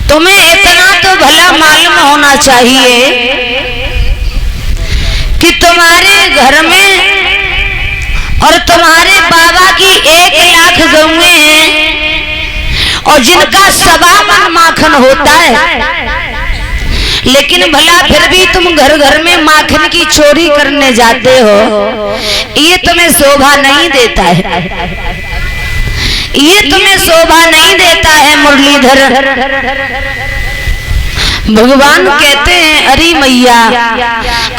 तुम्हें इतना तो भला मालूम होना चाहिए कि तुम्हारे घर में और तुम्हारे बाबा की 1 लाख गौएं हैं और जिनका 1.25 मन माखन होता है, लेकिन भला फिर भी तुम घर घर में माखन की चोरी करने जाते हो। ये तुम्हें शोभा नहीं देता है, ये तुम्हें शोभा नहीं देता है मुरलीधर। भगवान कहते हैं अरे मैया,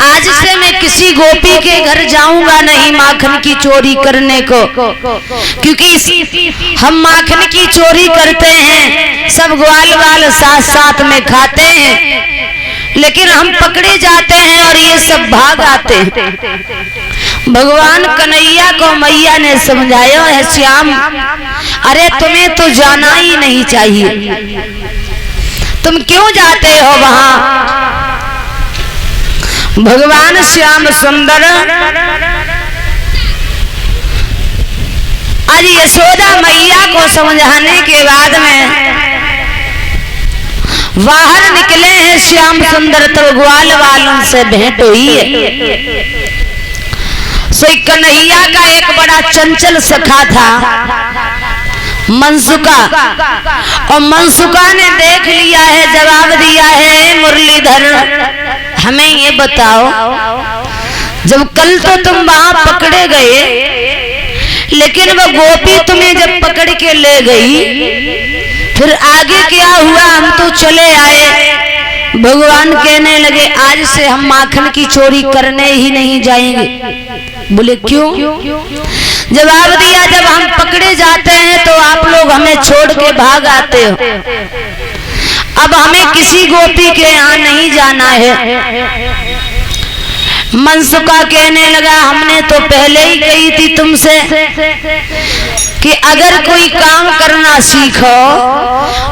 आज से मैं किसी गोपी के घर जाऊंगा नहीं माखन की चोरी करने को, क्योंकि हम माखन की चोरी करते हैं, सब ग्वाल वाल साथ साथ में खाते हैं, लेकिन हम पकड़े जाते हैं और ये सब भाग आते हैं। भगवान कन्हैया को मैया ने समझाया है, श्याम अरे तुम्हें तो जाना ही नहीं चाहिए, तुम क्यों जाते हो वहां। भगवान श्याम सुंदर आज यशोदा मैया को समझाने के बाद में बाहर निकले हैं श्याम सुंदर, तो ग्वाल वालों से भेंट हुई है। सो कन्हैया का एक बड़ा चंचल सखा था मनसुका, और मनसुका ने देख लिया है, जवाब दिया है मुरलीधर हमें ये बताओ, जब कल तो तुम वहां पकड़े गए, लेकिन वो गोपी तुम्हें जब पकड़ के ले गई, फिर आगे क्या हुआ, हम तो चले आए। भगवान कहने लगे आज से हम माखन की चोरी करने ही नहीं जाएंगे। बोले क्यों। जवाब दिया जब हम पकड़े जाते हैं तो आप लोग हमें छोड़ के भाग आते हो, अब हमें किसी गोपी के यहाँ नहीं जाना है। मनसुका कहने लगा हमने तो पहले ही कही थी तुमसे कि अगर कोई काम करना सीखो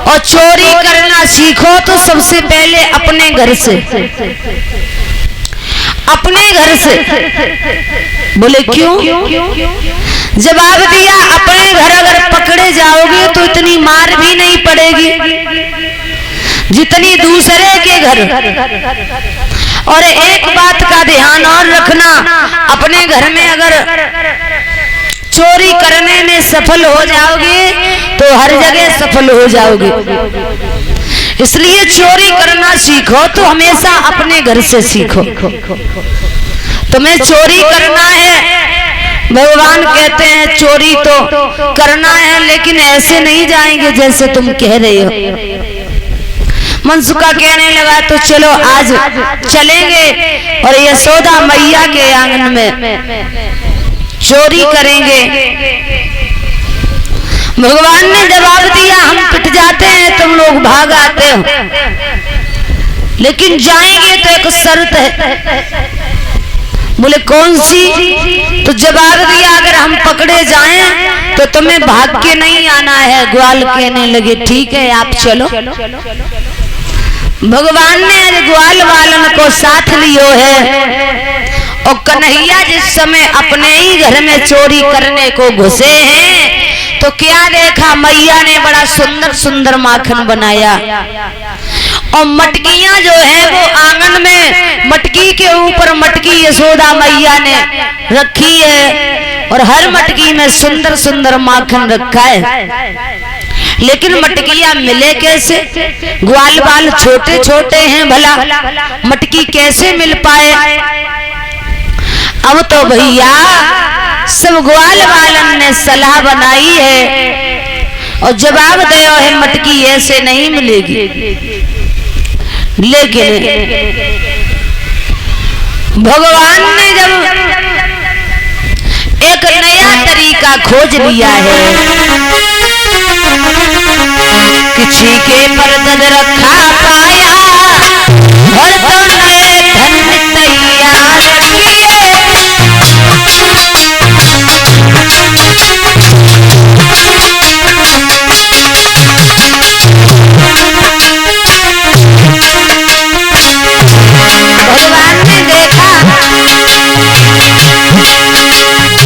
और चोरी करना सीखो तो सबसे पहले अपने घर से, अपने घर से। बोले क्यों। जवाब दिया अपने घर अगर पकड़े जाओगे तो इतनी मार भी नहीं पड़ेगी जितनी दूसरे के घर। और एक बात का ध्यान और रखना, अपने घर में अगर चोरी करने में सफल हो जाओगे तो हर जगह सफल हो जाओगे, इसलिए चोरी करना सीखो तो हमेशा अपने घर से सीखो। तुम्हें चोरी करना है, भगवान कहते हैं चोरी तो करना है, लेकिन ऐसे नहीं जाएंगे जैसे तुम कह रहे हो। मनसुका कहने लगा तो चलो आज चलेंगे और यशोदा मैया के आंगन में चोरी करेंगे। भगवान ने जवाब दिया हम पिट जाते हैं, तुम लोग भाग आते हो, लेकिन जाएंगे तो एक शर्त है। बोले कौन सी। तो जवाब दिया अगर हम पकड़े जाएं तो तुम्हें भाग के नहीं आना है। ग्वाल कहने लगे ठीक है आप चलो। भगवान ने ग्वाल वालन को साथ लियो है, और कन्हैया जिस समय अपने ही घर में चोरी करने को घुसे हैं तो क्या देखा, मैया ने बड़ा सुंदर सुंदर माखन बनाया, और मटकियां जो है वो आंगन में मटकी के ऊपर मटकी यशोदा मैया ने रखी है, और हर मटकी में सुंदर सुंदर माखन रखा है। लेकिन मटकियां मिले कैसे, ग्वाल बाल छोटे छोटे हैं, भला मटकी कैसे मिल पाए। अब तो भैया सब ग्वाल वालन ने सलाह बनाई है और जवाब दिया है मटकी ऐसे नहीं मिलेगी। लेकिन भगवान ने जब एक नया तरीका खोज लिया है कि छीके पर दद रखा पाया और तो नए धन तैयार किए। भगवान ने देखा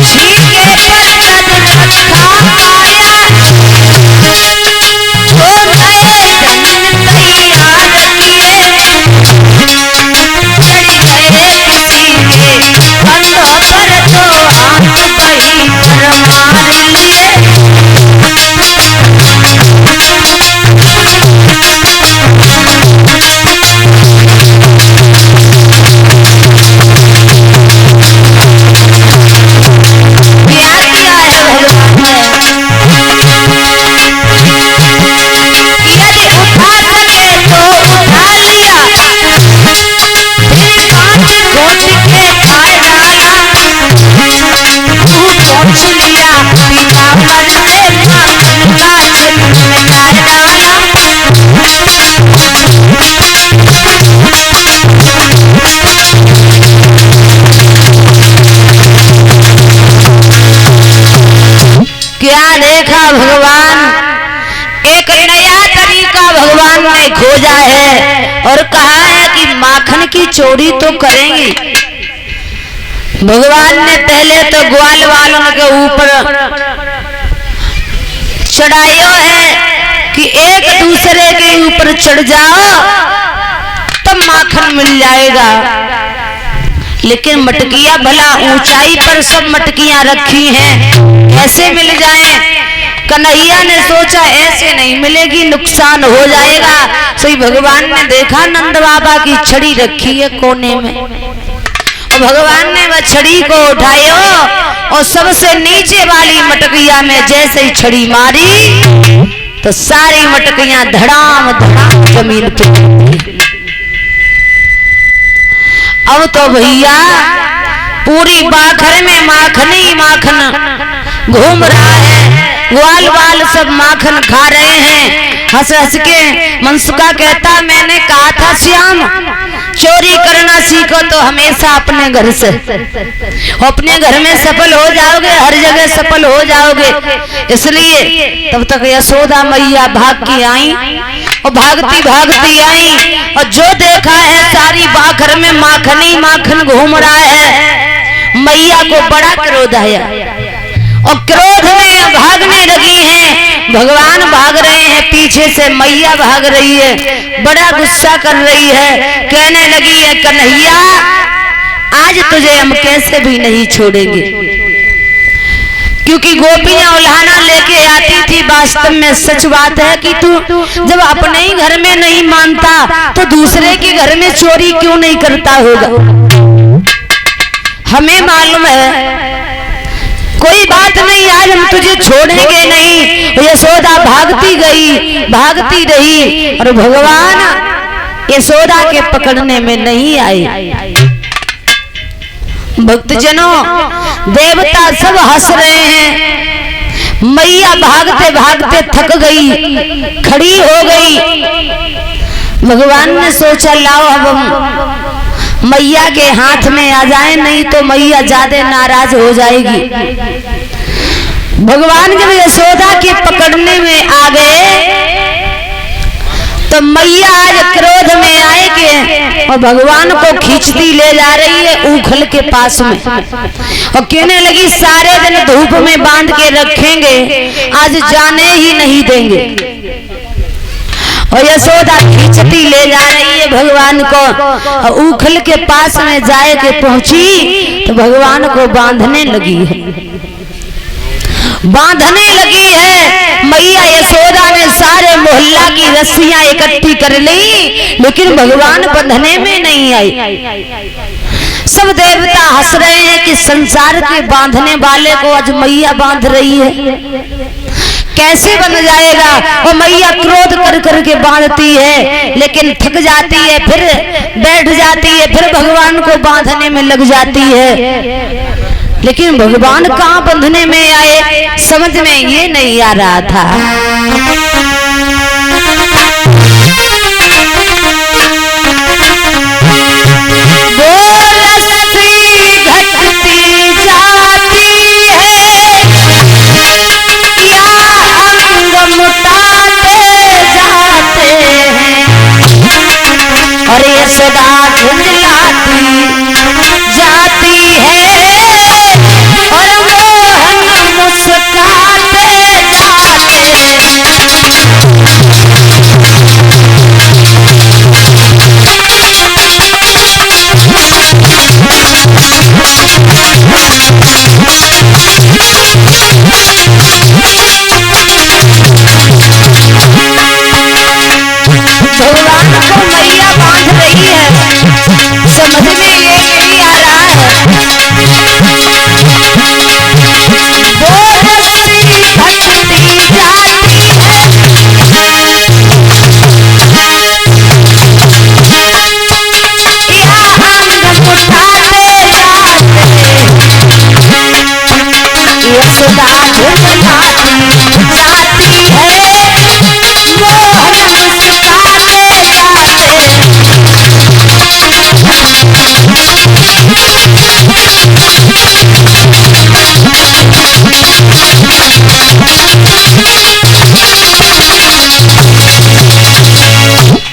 छीके पर दद रखा पाया तो नए धन भगवान एक नया तरीका भगवान ने खोजा है और कहा है कि माखन की चोरी तो करेंगी। भगवान ने पहले तो ग्वाल वालों के ऊपर चढ़ायो है कि एक दूसरे के ऊपर चढ़ जाओ तब माखन मिल जाएगा। लेकिन मटकियां भला ऊंचाई पर सब मटकियां रखी हैं, कैसे मिल जाए? कन्हैया ने सोचा ऐसे नहीं मिलेगी, नुकसान हो जाएगा। सही भगवान ने देखा नंद बाबा की छड़ी रखी है कोने में, और भगवान ने वह छड़ी को उठायो और सबसे नीचे वाली मटकिया में जैसे ही छड़ी मारी तो सारी मटकियां धड़ाम धड़ाम जमीन पे। अब तो भैया पूरी बाखर में माखन ही माखन घूम रहा है, ग्वाल वाल सब माखन खा रहे हैं। हंस हंस के मनसुखा कहता मैंने कहा था श्याम चोरी करना सीखो तो हमेशा अपने घर से, अपने घर में सफल हो जाओगे, हर जगह सफल हो जाओगे। इसलिए तब तक यशोदा मैया भाग के आई और भागती भागती आई और जो देखा है सारी बाखर में माखन ही माखन घूम रहा है। मैया को बड़ा क्रोध आया और क्रोध में भागने लगी हैं। भगवान भाग रहे हैं पीछे से, मैया भाग रही है, बड़ा गुस्सा कर रही है। कहने लगी है कन्हैया आज तुझे हम कैसे भी नहीं छोड़ेंगे, क्योंकि गोपियां उल्हाना लेके आती थी। वास्तव में सच बात है कि तू जब अपने ही घर में नहीं मानता तो दूसरे के घर में चोरी क्यों नहीं करता होगा। हमें मालूम है कोई बात नहीं, आज हम तुझे छोड़ेंगे नहीं। यशोदा भागती गई, भागती रही और भगवान यशोदा के पकड़ने में नहीं आए। भक्तजनों देवता सब हंस रहे हैं। मैया भागते भागते थक गई, खड़ी हो गई। भगवान ने सोचा लाओ अब हम मैया के हाथ में आ जाए, नहीं तो मैया ज्यादा नाराज हो जाएगी। भगवान जब यशोदा के पकड़ने में आ गए तो मैया आज क्रोध में आए के और भगवान को खींचती ले जा रही है ऊखल के पास में और कहने लगी सारे दिन धूप में बांध के रखेंगे, आज जाने ही नहीं देंगे। और यशोदा खींचती ले जा रही है भगवान को और ऊखल के पास में जाए के पहुंची तो भगवान को बांधने लगी है, बांधने लगी है। मैया यशोदा ने सारे मोहल्ला की रस्सियां इकट्ठी कर ली, लेकिन भगवान बंधने में नहीं आई। सब देवता हंस रहे हैं कि संसार के बांधने वाले को आज मैया बांध रही है, कैसे बन जाएगा। और मैया क्रोध कर कर के बांधती है, लेकिन थक जाती है, फिर बैठ जाती है, फिर भगवान को बांधने में लग जाती है। लेकिन भगवान कहाँ बंधने में आए, समझ में ये नहीं आ रहा था। और यशोदा झुंझलाती जाती है और मोहन मुस्कुराते भगवान को मैया बांध रही है, समझ में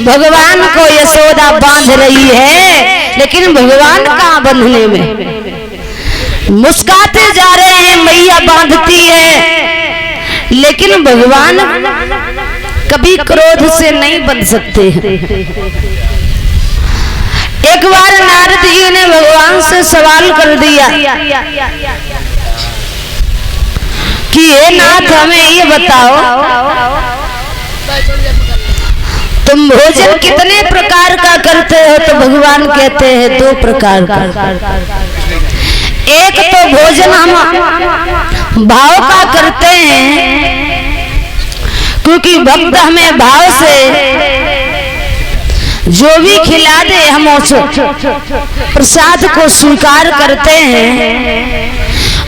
भगवान को यशोदा बांध रही है, लेकिन भगवान कहाँ बंधने में। मुस्काते जा रहे हैं, मैया बांधती है, लेकिन भगवान कभी क्रोध से नहीं बंध सकते हैं। एक बार नारद जी ने भगवान से सवाल कर दिया कि हे नाथ, हमें ये बताओ, तुम भोजन कितने प्रकार का करते हो? तो भगवान कहते हैं 2 प्रकार का। एक तो भोजन हम भाव का करते हैं, क्योंकि भक्त हमें भाव से जो भी खिला दे हम उस प्रसाद को स्वीकार करते हैं।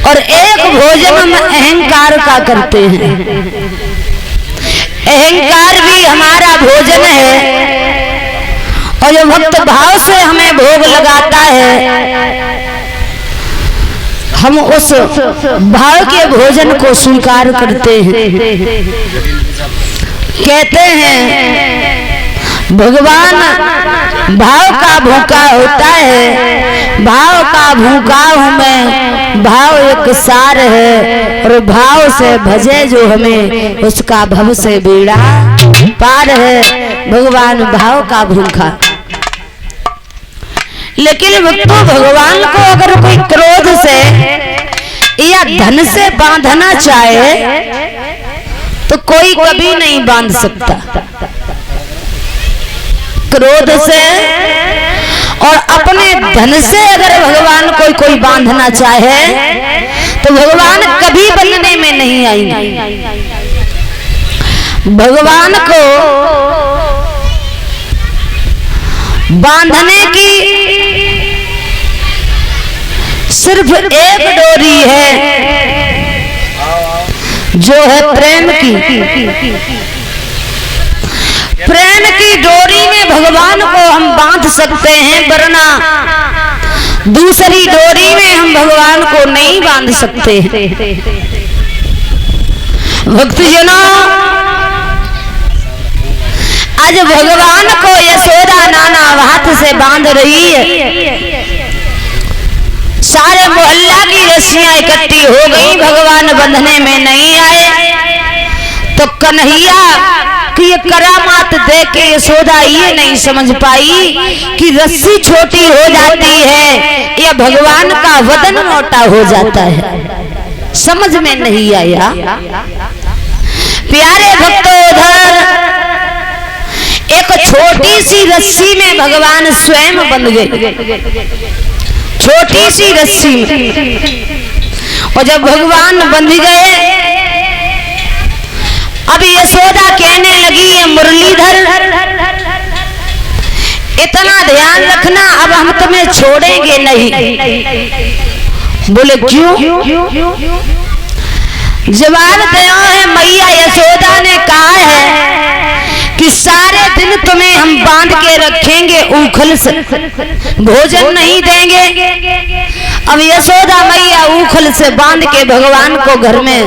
और एक भोजन हम अहंकार का करते हैं। अहंकार भी हमारा भोजन है, और जो भक्त भाव से हमें भोग लगाता है, हम उस भाव के भोजन को स्वीकार करते हैं। कहते हैं भगवान भाव का भूखा होता है, भाव का भूखा हूँ मैं, भाव एक सार है, और भाव से भजे जो हमें, उसका भव से बीड़ा पार है। भगवान भाव का भूखा। लेकिन भक्तों, भगवान को अगर कोई क्रोध से या धन से बांधना चाहे तो कोई कभी नहीं बांध सकता। क्रोध से और अपने धन से अगर भगवान को कोई बांधना चाहे तो भगवान कभी बंधने में नहीं आएंगे। भगवान को बांधने की सिर्फ एक डोरी है, जो है प्रेम की। प्रेम की डोरी में भगवान को हम बांध सकते हैं, वरना दूसरी डोरी में हम भगवान को नहीं बांध सकते हैं। भक्तजनों, आज भगवान को यशोदा नाना हाथ से बांध रही है। सारे मोहल्ला की रस्सियां इकट्ठी हो गई, भगवान बंधने में नहीं आए। तो कन्हैया कि ये करामात देख के यशोदा ये नहीं समझ पाई कि रस्सी छोटी हो जाती है या भगवान का वदन मोटा हो जाता है। समझ में नहीं आया। प्यारे भक्तों, उधर एक छोटी सी रस्सी में भगवान स्वयं बंध गए, छोटी सी रस्सी में। और जब भगवान बंध गए, अब यशोदा कहने लगी, ये मुरलीधर, इतना ध्यान रखना, अब हम तुम्हें छोड़ेंगे नहीं। बोले क्यों? जवाब दिया है, मैया यशोदा ने कहा है कि सारे दिन तुम्हें हम बांध के रखेंगे, ऊखल से भोजन नहीं देंगे। अब यशोदा मैया ऊखल से बांध के भगवान को घर में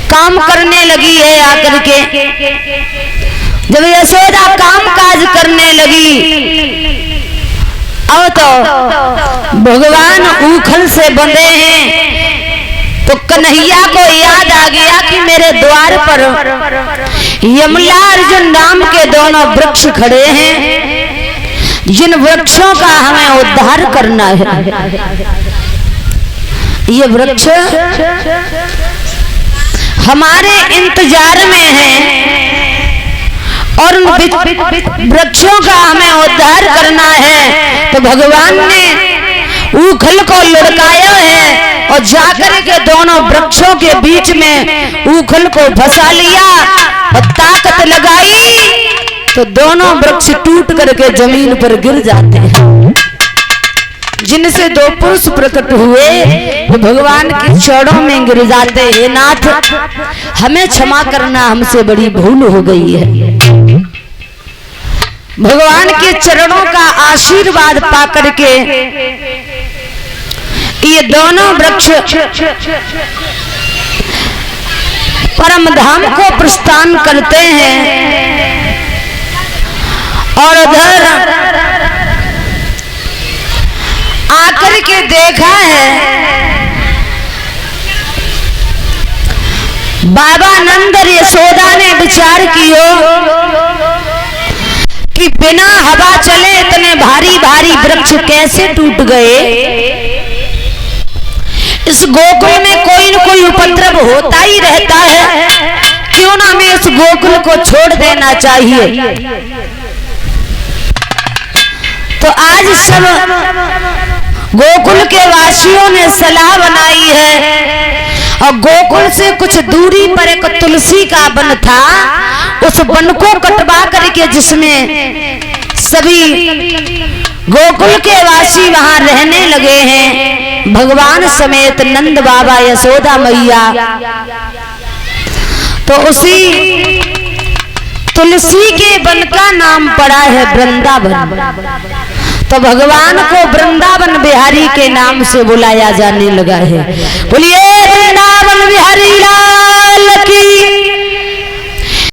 काम करने लगी है आकर के। जब यशोदा काम काज करने लगी, अब तो भगवान ऊखल से बंधे हैं, तो कन्हैया को याद आ गया कि मेरे द्वार पर यमला अर्जुन नाम के दोनों वृक्ष खड़े हैं, जिन वृक्षों का हमें उद्धार करना है। ये वृक्ष हमारे इंतजार में है और उन वृक्षों का हमें उद्धार करना है। तो भगवान ने ऊखल को लुढ़काया है और जाकर के दोनों वृक्षों के बीच में ऊखल को फंसा लिया और ताकत लगाई, तो दोनों वृक्ष टूट करके जमीन पर गिर जाते हैं। जिनसे 2 पुरुष प्रकट हुए वो भगवान के चरणों में गिर जाते हैं। नाथ, हमें क्षमा करना, हमसे बड़ी भूल हो गई है। भगवान के चरणों का आशीर्वाद पाकर के ये दोनों वृक्ष परम धाम को प्रस्थान करते हैं। और उधर आकर के देखा है बाबा नंद और यशोदा ने विचार कियो कि बिना हवा चले इतने भारी भारी वृक्ष कैसे टूट गए। इस गोकुल में कोई न कोई उपद्रव होता ही रहता है, क्यों ना हमें इस गोकुल को छोड़ देना चाहिए। तो आज सब गोकुल के वासियों ने सलाह बनाई है और गोकुल से कुछ दूरी पर एक तुलसी का वन था, उस वन को कटवा करके जिसमें सभी गोकुल के वासी वहां रहने लगे हैं, भगवान समेत नंद बाबा यशोदा मैया। तो उसी तुलसी के वन का नाम पड़ा है वृंदावन। तो भगवान को वृंदावन बिहारी के नाम से बुलाया जाने लगा है। बोलिए वृंदावन बिहारी।